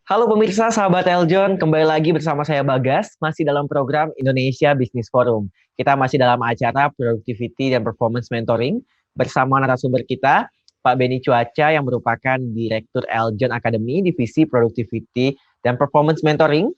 Halo pemirsa, sahabat Eljon, kembali lagi bersama saya Bagas, masih dalam program Indonesia Business Forum. Kita masih dalam acara Productivity dan Performance Mentoring bersama narasumber kita, Pak Beni Cuaca yang merupakan Direktur Eljon Academy Divisi Productivity dan Performance Mentoring.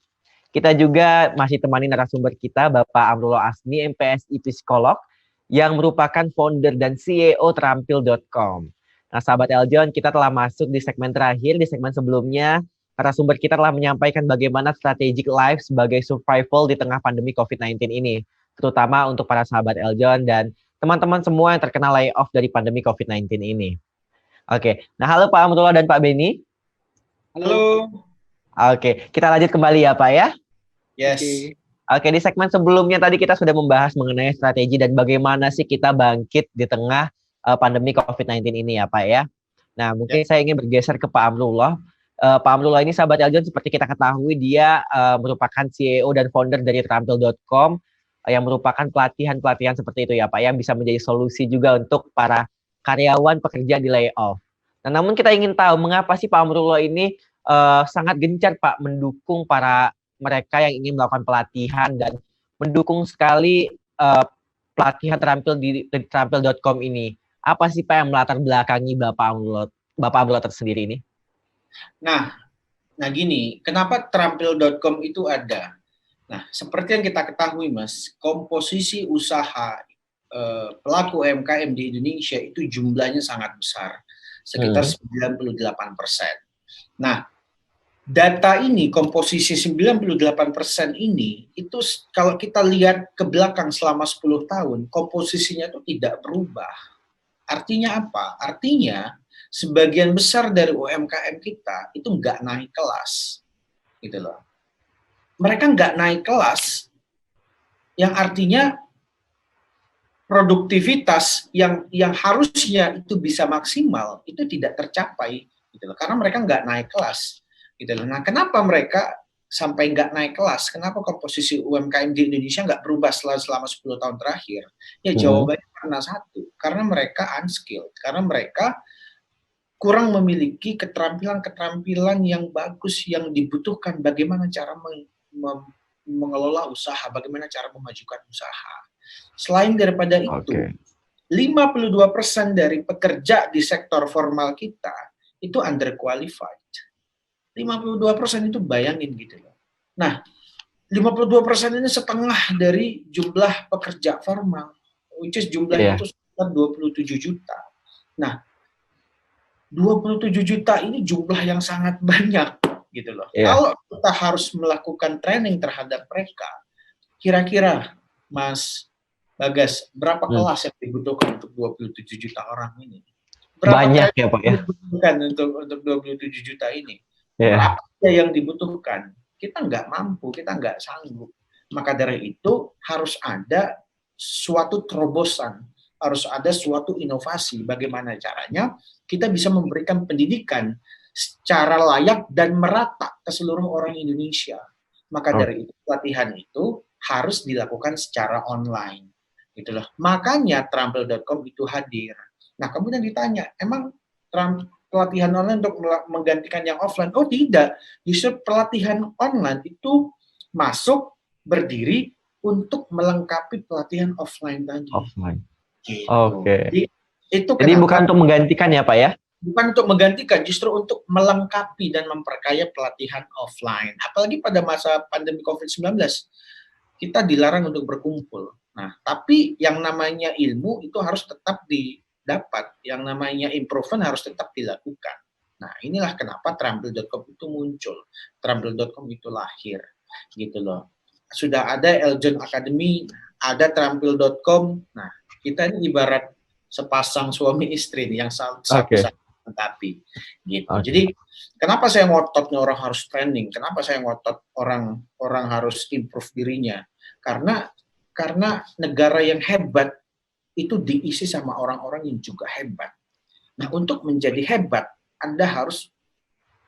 Kita juga masih temani narasumber kita, Bapak Amrullah Asmi, MPSI Psikolog, yang merupakan founder dan CEO Terampil.com. Nah, sahabat Eljon, kita telah masuk di segmen terakhir. Di segmen sebelumnya, narasumber kita telah menyampaikan bagaimana strategic life sebagai survival di tengah pandemi COVID-19 ini, terutama untuk para sahabat Eljon dan teman-teman semua yang terkena layoff dari pandemi COVID-19 ini. Oke, nah halo Pak Amrullah dan Pak Beni. Halo. Oke, kita lanjut kembali ya Pak ya. Yes. Oke, di segmen sebelumnya tadi kita sudah membahas mengenai strategi dan bagaimana sih kita bangkit di tengah pandemi COVID-19 ini ya Pak ya. Nah, mungkin saya ingin bergeser ke Pak Amrullah. Pak Amrullah ini sahabat Eljon seperti kita ketahui dia merupakan CEO dan founder dari Terampil.com yang merupakan pelatihan-pelatihan seperti itu ya Pak yang bisa menjadi solusi juga untuk para karyawan pekerja di layoff. Nah, namun kita ingin tahu mengapa sih Pak Amrullah ini sangat gencar Pak mendukung para mereka yang ingin melakukan pelatihan dan mendukung sekali pelatihan terampil di Terampil.com ini. Apa sih Pak yang melatar belakangi Bapak Amrullah tersendiri ini? Nah gini, kenapa Terampil.com itu ada? Nah, seperti yang kita ketahui Mas, komposisi usaha pelaku UMKM di Indonesia itu jumlahnya sangat besar, sekitar 98%. Nah, data ini, komposisi 98% ini, itu kalau kita lihat ke belakang selama 10 tahun, komposisinya itu tidak berubah. Artinya apa? Artinya sebagian besar dari UMKM kita itu nggak naik kelas, gitu loh. Mereka nggak naik kelas, yang artinya produktivitas yang harusnya itu bisa maksimal itu tidak tercapai, gitu loh. Karena mereka nggak naik kelas, gitu loh. Nah, kenapa mereka sampai nggak naik kelas? Kenapa komposisi UMKM di Indonesia nggak berubah selama 10 tahun terakhir? Ya jawabannya karena satu, karena mereka unskilled, karena mereka kurang memiliki keterampilan-keterampilan yang bagus yang dibutuhkan bagaimana cara mengelola usaha, bagaimana cara memajukan usaha. Selain daripada itu, 52% dari pekerja di sektor formal kita itu underqualified. 52% itu bayangin gitu loh. Nah, 52% ini setengah dari jumlah pekerja formal, which is jumlahnya itu sekitar 27 juta. Nah, 27 juta ini jumlah yang sangat banyak gitu loh. Kalau kita harus melakukan training terhadap mereka, kira-kira Mas Bagas, berapa kelas yang dibutuhkan untuk 27 juta orang ini? Berapa banyak ya Pak ya? Dibutuhkan untuk 27 juta ini? Berapa yang dibutuhkan? Kita nggak mampu, kita nggak sanggup. Maka dari itu harus ada suatu terobosan, harus ada suatu inovasi. Bagaimana caranya kita bisa memberikan pendidikan secara layak dan merata ke seluruh orang Indonesia. Maka dari itu pelatihan itu harus dilakukan secara online. Gitu loh. Makanya Terampil.com itu hadir. Nah, kemudian ditanya, emang pelatihan online untuk menggantikan yang offline? Oh tidak, justru pelatihan online itu masuk berdiri untuk melengkapi pelatihan offline tadi. Offline. Gitu. Jadi bukan untuk menggantikan ya Pak ya? Bukan untuk menggantikan, justru untuk melengkapi dan memperkaya pelatihan offline. Apalagi pada masa pandemi COVID-19, kita dilarang untuk berkumpul. Nah, tapi yang namanya ilmu itu harus tetap didapat, yang namanya improvement harus tetap dilakukan. Nah, inilah kenapa Terampil.com itu muncul, Terampil.com itu lahir, gitu loh. Sudah ada Eljon Academy, ada Terampil.com. Nah, kita ini ibarat sepasang suami istri yang satu tapi gitu. Jadi kenapa saya ngototnya orang harus training? Kenapa saya ngotot orang harus improve dirinya? Karena negara yang hebat itu diisi sama orang-orang yang juga hebat. Nah, untuk menjadi hebat, Anda harus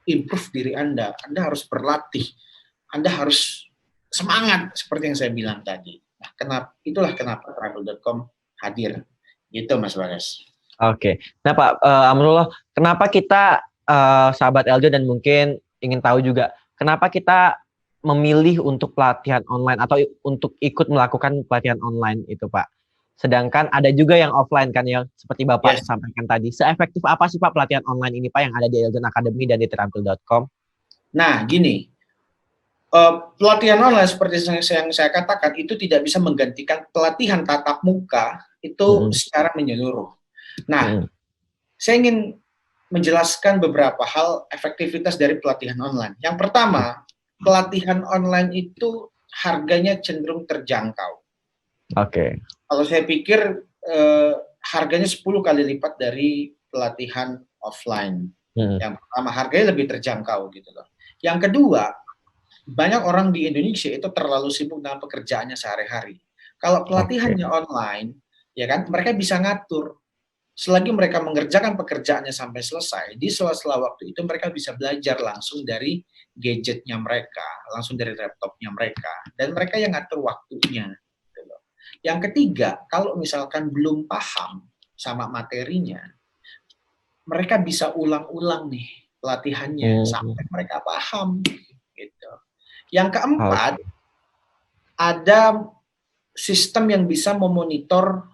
improve diri Anda harus berlatih, Anda harus semangat seperti yang saya bilang tadi. Nah, itulah kenapa Terampil.com hadir. Gitu Mas Bagas. Nah Pak Amrullah, kenapa kita sahabat Eljon dan mungkin ingin tahu juga, kenapa kita memilih untuk pelatihan online atau untuk ikut melakukan pelatihan online itu, Pak? Sedangkan ada juga yang offline kan ya, seperti Bapak Yes. sampaikan tadi. Seefektif apa sih Pak pelatihan online ini Pak yang ada di Eljon Academy dan di terampil.com? Nah, gini, pelatihan online seperti yang saya katakan itu tidak bisa menggantikan pelatihan tatap muka itu secara menyeluruh. Nah, saya ingin menjelaskan beberapa hal efektivitas dari pelatihan online. Yang pertama, pelatihan online itu harganya cenderung terjangkau. Oke. Kalau saya pikir harganya 10 kali lipat dari pelatihan offline. Yang pertama, harganya lebih terjangkau gitu loh. Yang kedua, banyak orang di Indonesia itu terlalu sibuk dengan pekerjaannya sehari-hari. Kalau pelatihannya online, ya kan, mereka bisa ngatur. Selagi mereka mengerjakan pekerjaannya sampai selesai, di sela-sela waktu itu mereka bisa belajar langsung dari gadgetnya mereka, langsung dari laptopnya mereka, dan mereka yang ngatur waktunya. Yang ketiga, kalau misalkan belum paham sama materinya, mereka bisa ulang-ulang nih pelatihannya sampai mereka paham. Gitu. Yang keempat, ada sistem yang bisa memonitor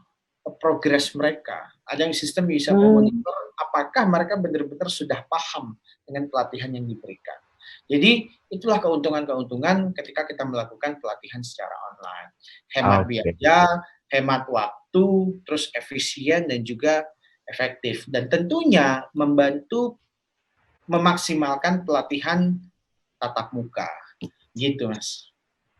progres mereka. Ada yang sistem bisa memonitor apakah mereka benar-benar sudah paham dengan pelatihan yang diberikan. Jadi itulah keuntungan-keuntungan ketika kita melakukan pelatihan secara online. Hemat biaya, hemat waktu, terus efisien dan juga efektif. Dan tentunya membantu memaksimalkan pelatihan tatap muka. Gitu, Mas.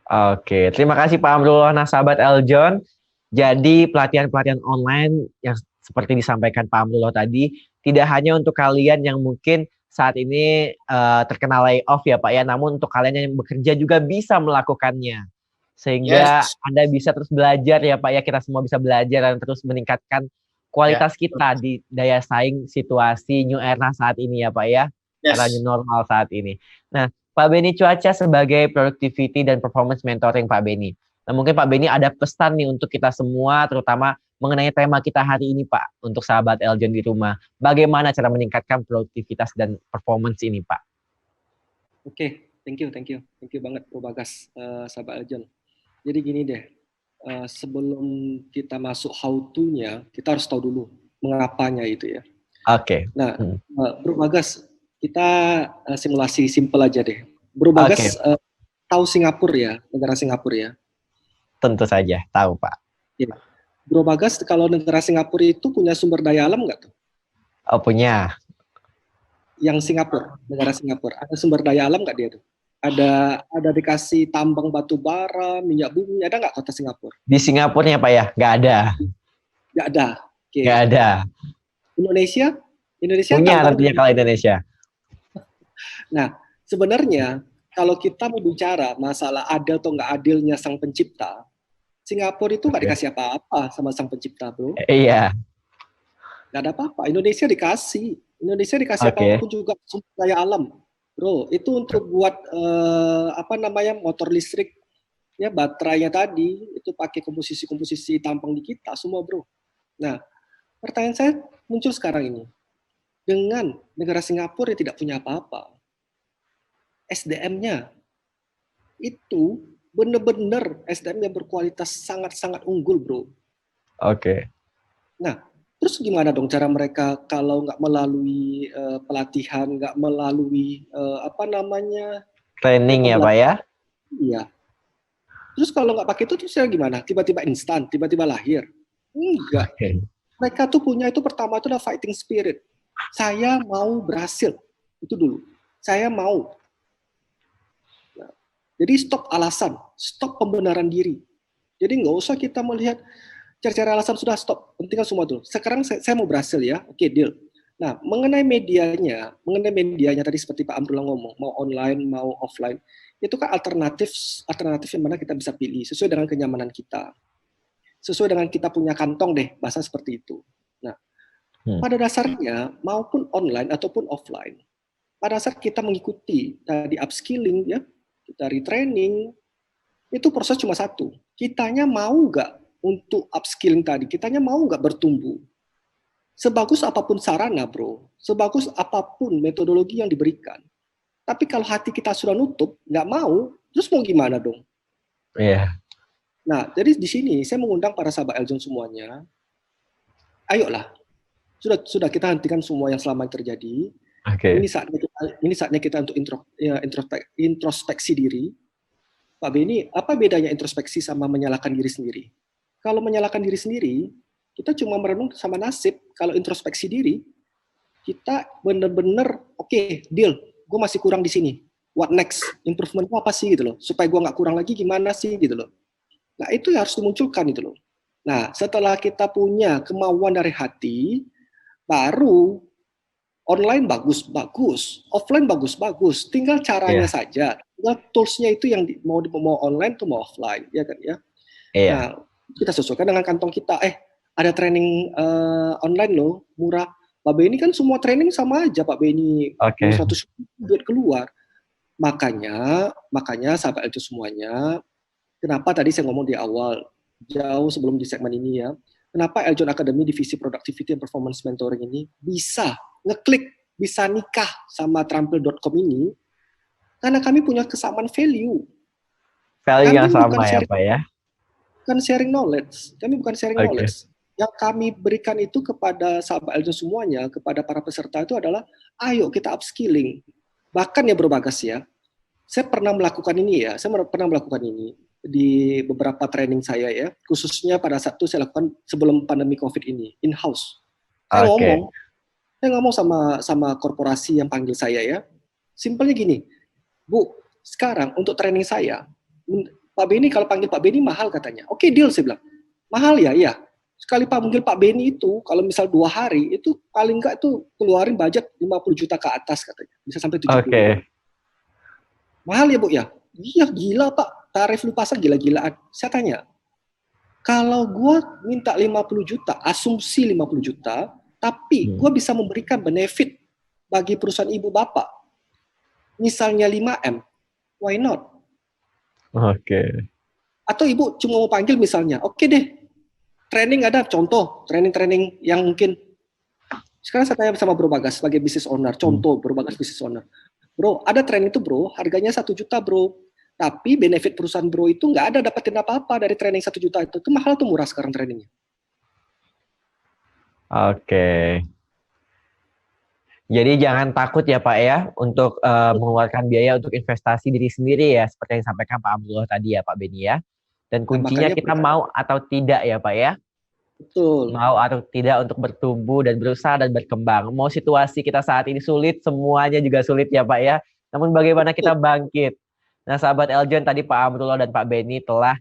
Oke, terima kasih Pak Amrullah. Nah, sahabat Eljon, jadi pelatihan-pelatihan online yang seperti disampaikan Pak Amrullah tadi, tidak hanya untuk kalian yang mungkin saat ini terkena layoff ya Pak ya, namun untuk kalian yang bekerja juga bisa melakukannya. Sehingga Anda bisa terus belajar ya Pak ya, kita semua bisa belajar dan terus meningkatkan kualitas kita di daya saing situasi new era saat ini ya Pak ya, era new normal saat ini. Nah, Pak Beni Cuaca sebagai productivity dan performance mentoring Pak Beni. Nah, mungkin Pak Beni ada pesan nih untuk kita semua, terutama mengenai tema kita hari ini Pak, untuk sahabat Eljon di rumah. Bagaimana cara meningkatkan produktivitas dan performance ini Pak? Oke, thank you banget Bro Bagas, sahabat Eljon. Jadi gini deh, sebelum kita masuk how to-nya, kita harus tahu dulu mengapanya itu ya. Oke. Nah, Bro Bagas, kita simulasi simple aja deh. Bro Bagas tahu Singapura ya, negara Singapura ya? Tentu saja, tahu Pak. Ya. Bro Bagas, kalau negara Singapura itu punya sumber daya alam nggak tuh? Oh, punya. Yang Singapura, negara Singapura, ada sumber daya alam nggak dia tuh? Ada dikasih tambang batu bara, minyak bumi, ada nggak kota Singapura? Di Singapurnya Pak ya? Nggak ada. Nggak ada. Okay. Nggak ada. Indonesia punya tentunya kalau Indonesia. Nah, sebenarnya kalau kita mau bicara masalah adil atau nggak adilnya sang pencipta, Singapura itu nggak dikasih apa-apa sama sang pencipta, bro. Iya. Nggak ada apa-apa. Indonesia dikasih apapun juga sumber daya alam, bro. Itu untuk buat motor listrik, ya baterainya tadi itu pakai komposisi tampang di kita semua, bro. Nah, pertanyaan saya muncul sekarang ini, dengan negara Singapura yang tidak punya apa-apa, SDM-nya itu benar-benar SDM yang berkualitas sangat-sangat unggul, bro. Oke. Nah, terus gimana dong cara mereka kalau nggak melalui pelatihan, nggak melalui training ya Pak ya? Iya. Terus kalau nggak pakai itu terus gimana? Tiba-tiba instan, tiba-tiba lahir? Enggak. Okay. Mereka tuh punya itu pertama itu adalah fighting spirit. Saya mau berhasil. Itu dulu. Saya mau. Nah, jadi stop alasan, stop pembenaran diri. Jadi nggak usah kita melihat cara-cara alasan, sudah stop. Pentingkan semua dulu. Sekarang saya mau berhasil ya. Oke, deal. Nah, mengenai medianya tadi seperti Pak Amrullah ngomong, mau online, mau offline, itu kan alternatif yang mana kita bisa pilih sesuai dengan kenyamanan kita. Sesuai dengan kita punya kantong deh, bahasa seperti itu. Nah, pada dasarnya maupun online ataupun offline, pada saat kita mengikuti tadi upskilling ya, kita retraining, itu proses cuma satu. Kitanya mau nggak untuk upskilling tadi, kitanya mau nggak bertumbuh. Sebagus apapun sarana, bro, sebagus apapun metodologi yang diberikan, Tapi kalau hati kita sudah nutup, nggak mau, terus mau gimana dong? Iya. Nah, jadi di sini saya mengundang para sahabat Eljon semuanya, ayolah, sudah kita hentikan semua yang selama ini terjadi. Oke. Ini saatnya kita untuk introspeksi diri. Pak Beni, apa bedanya introspeksi sama menyalahkan diri sendiri? Kalau menyalahkan diri sendiri, kita cuma merenung sama nasib. Kalau introspeksi diri, kita benar-benar oke, deal, gue masih kurang di sini. What next? Improvement apa sih gitu loh? Supaya gue nggak kurang lagi gimana sih gitu loh? Nah itu yang harus dimunculkan gitu loh. Nah setelah kita punya kemauan dari hati, baru online bagus-bagus, offline bagus-bagus. Tinggal caranya saja. Tinggal toolsnya itu yang mau online tuh mau offline, ya kan ya. Nah kita sesuaikan dengan kantong kita. Ada training online loh, murah. Pak Beni kan semua training sama aja Pak Beni, 100 duit keluar. Makanya sahabat itu semuanya, kenapa tadi saya ngomong di awal, jauh sebelum di segmen ini ya, kenapa Eljon Academy divisi Productivity and Performance Mentoring ini bisa ngeklik, bisa nikah sama Trampil.com ini, karena kami punya kesamaan value. Value yang sama ya Pak ya? Bukan sharing knowledge, kami bukan sharing knowledge. Yang kami berikan itu kepada sahabat Eljon semuanya, kepada para peserta itu adalah, ayo kita upskilling. Bahkan ya Bro Bagas ya, saya pernah melakukan ini di beberapa training saya ya, khususnya pada saat itu saya lakukan sebelum pandemi COVID ini, in-house. Saya ngomong sama korporasi yang panggil saya ya, simpelnya gini, Bu, sekarang untuk training saya, Pak Beni kalau panggil Pak Beni mahal katanya. Oke, deal saya bilang. Mahal ya, iya. Sekali panggil Pak Beni itu, kalau misal 2 hari, itu paling enggak itu keluarin budget 50 juta ke atas katanya. Bisa sampai 70 juta. Mahal ya Bu ya? Iya gila Pak, tarif lu pasang gila-gilaan. Saya tanya, kalau gue minta 50 juta, asumsi 50 juta, tapi gue bisa memberikan benefit bagi perusahaan ibu bapak, misalnya 5M, why not? Atau ibu cuma mau panggil misalnya, oke deh, training ada contoh, training yang mungkin, sekarang saya tanya sama Bro Bagas sebagai business owner, contoh Bro Bagas business owner. Bro, ada training itu bro, harganya 1 juta bro, tapi benefit perusahaan bro itu nggak ada dapetin apa-apa dari training 1 juta itu mahal atau murah sekarang trainingnya? Jadi jangan takut ya Pak ya, untuk mengeluarkan biaya untuk investasi diri sendiri ya, seperti yang disampaikan Pak Abdullah tadi ya Pak Beni ya. Dan kuncinya kita mau atau tidak ya Pak ya. Betul. Mau atau tidak untuk bertumbuh dan berusaha dan berkembang. Mau situasi kita saat ini sulit, semuanya juga sulit ya Pak ya. Namun bagaimana kita bangkit. Nah sahabat Eljon, tadi Pak Abdullah dan Pak Beni telah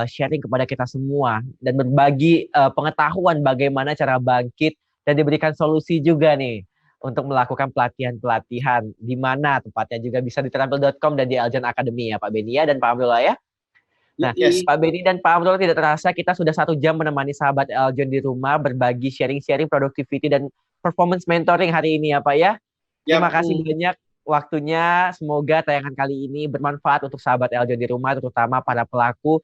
sharing kepada kita semua dan berbagi pengetahuan bagaimana cara bangkit dan diberikan solusi juga nih untuk melakukan pelatihan-pelatihan di mana tempatnya juga bisa di trampil.com dan di Eljon Academy ya Pak Beni ya dan Pak Abdullah ya. Nah, Pak Beni dan Pak Abdullah, tidak terasa kita sudah 1 jam menemani sahabat Eljon di rumah berbagi sharing-sharing productivity dan performance mentoring hari ini ya Pak ya. Terima kasih banyak waktunya. Semoga tayangan kali ini bermanfaat untuk sahabat Eljon di rumah, terutama para pelaku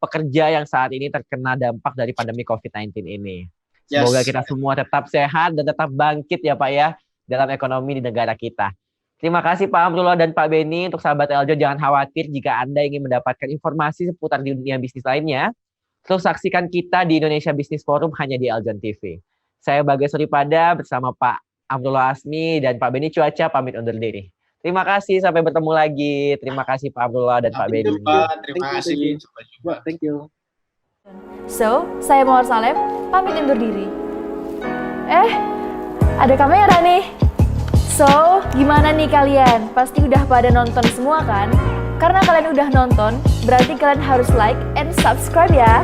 pekerja yang saat ini terkena dampak dari pandemi COVID-19 ini. Semoga kita semua tetap sehat dan tetap bangkit ya Pak ya dalam ekonomi di negara kita. Terima kasih Pak Abdullah dan Pak Beni. Untuk sahabat Eljon, jangan khawatir jika Anda ingin mendapatkan informasi seputar dunia bisnis lainnya. Terus saksikan kita di Indonesia Business Forum hanya di Eljon TV. Saya Bagas Suripada bersama Pak Abdullah Asmi dan Pak Beni Cuaca pamit undur diri. Terima kasih, sampai bertemu lagi. Terima kasih Pak Abdullah dan Pak Beni. Terima kasih. Sampai jumpa. Thank you. So, saya Mawar Salem, pamit undur diri. Ada kamera nih. So, gimana nih kalian? Pasti udah pada nonton semua kan? Karena kalian udah nonton, berarti kalian harus like and subscribe ya.